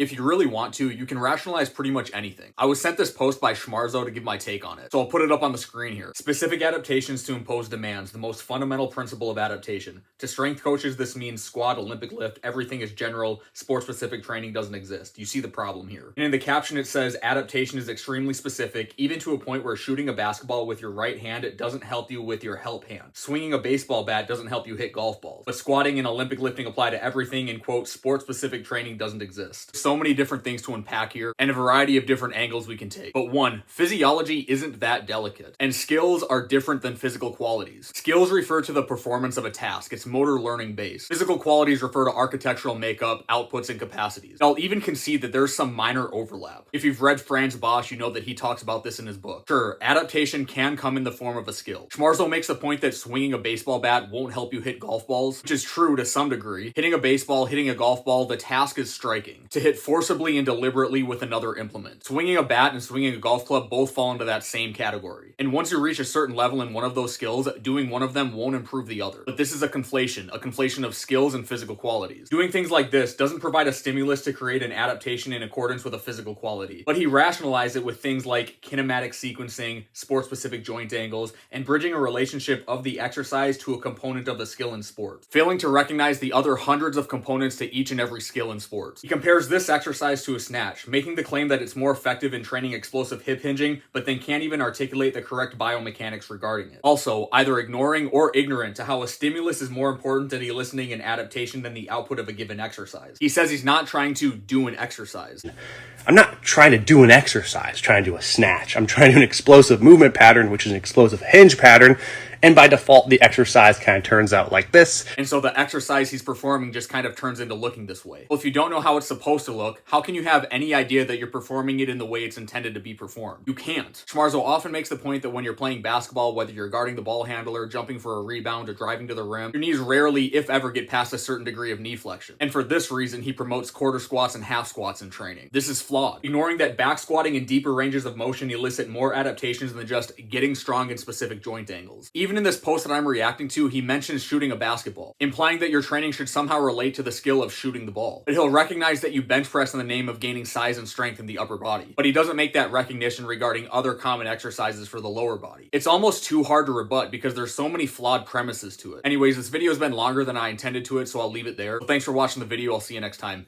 If you really want to, you can rationalize pretty much anything. I was sent this post by Schmarzo to give my take on it, so I'll put it up on the screen here. Specific adaptations to impose demands, the most fundamental principle of adaptation. To strength coaches, this means squat, Olympic lift, everything is general, sport-specific training doesn't exist. You see the problem here. And in the caption it says, adaptation is extremely specific, even to a point where shooting a basketball with your right hand, it doesn't help you with your help hand. Swinging a baseball bat doesn't help you hit golf balls. But squatting and Olympic lifting apply to everything, and quote, sport-specific training doesn't exist. So many different things to unpack here, and a variety of different angles we can take. But one, physiology isn't that delicate, and skills are different than physical qualities. Skills refer to the performance of a task. It's motor learning based. Physical qualities refer to architectural makeup, outputs, and capacities. I'll even concede that there's some minor overlap. If you've read Franz Bosch, you know that he talks about this in his book. Sure, adaptation can come in the form of a skill. Schmarzo makes the point that swinging a baseball bat won't help you hit golf balls, which is true to some degree. Hitting a baseball, hitting a golf ball, the task is striking. To hit forcibly and deliberately with another implement. Swinging a bat and swinging a golf club both fall into that same category. And once you reach a certain level in one of those skills, doing one of them won't improve the other. But this is a conflation of skills and physical qualities. Doing things like this doesn't provide a stimulus to create an adaptation in accordance with a physical quality, but he rationalized it with things like kinematic sequencing, sport-specific joint angles, and bridging a relationship of the exercise to a component of the skill in sport, failing to recognize the other hundreds of components to each and every skill in sports. He compares this exercise to a snatch, making the claim that it's more effective in training explosive hip hinging, but then can't even articulate the correct biomechanics regarding it. Also, either ignoring or ignorant to how a stimulus is more important to the eliciting an adaptation than the output of a given exercise. He says he's not trying to do an exercise. I'm not trying to do an exercise, trying to do a snatch. I'm trying to do an explosive movement pattern, which is an explosive hinge pattern. And by default, the exercise kind of turns out like this. And so the exercise he's performing just kind of turns into looking this way. Well, if you don't know how it's supposed to look, how can you have any idea that you're performing it in the way it's intended to be performed? You can't. Schmarzo often makes the point that when you're playing basketball, whether you're guarding the ball handler, jumping for a rebound, or driving to the rim, your knees rarely, if ever, get past a certain degree of knee flexion. And for this reason, he promotes quarter squats and half squats in training. This is flawed, ignoring that back squatting and deeper ranges of motion elicit more adaptations than just getting strong in specific joint angles. Even in this post that I'm reacting to, he mentions shooting a basketball, implying that your training should somehow relate to the skill of shooting the ball. But he'll recognize that you bench press in the name of gaining size and strength in the upper body. But he doesn't make that recognition regarding other common exercises for the lower body. It's almost too hard to rebut because there's so many flawed premises to it. Anyways, this video has been longer than I intended to it, so I'll leave it there. Thanks for watching the video. I'll see you next time.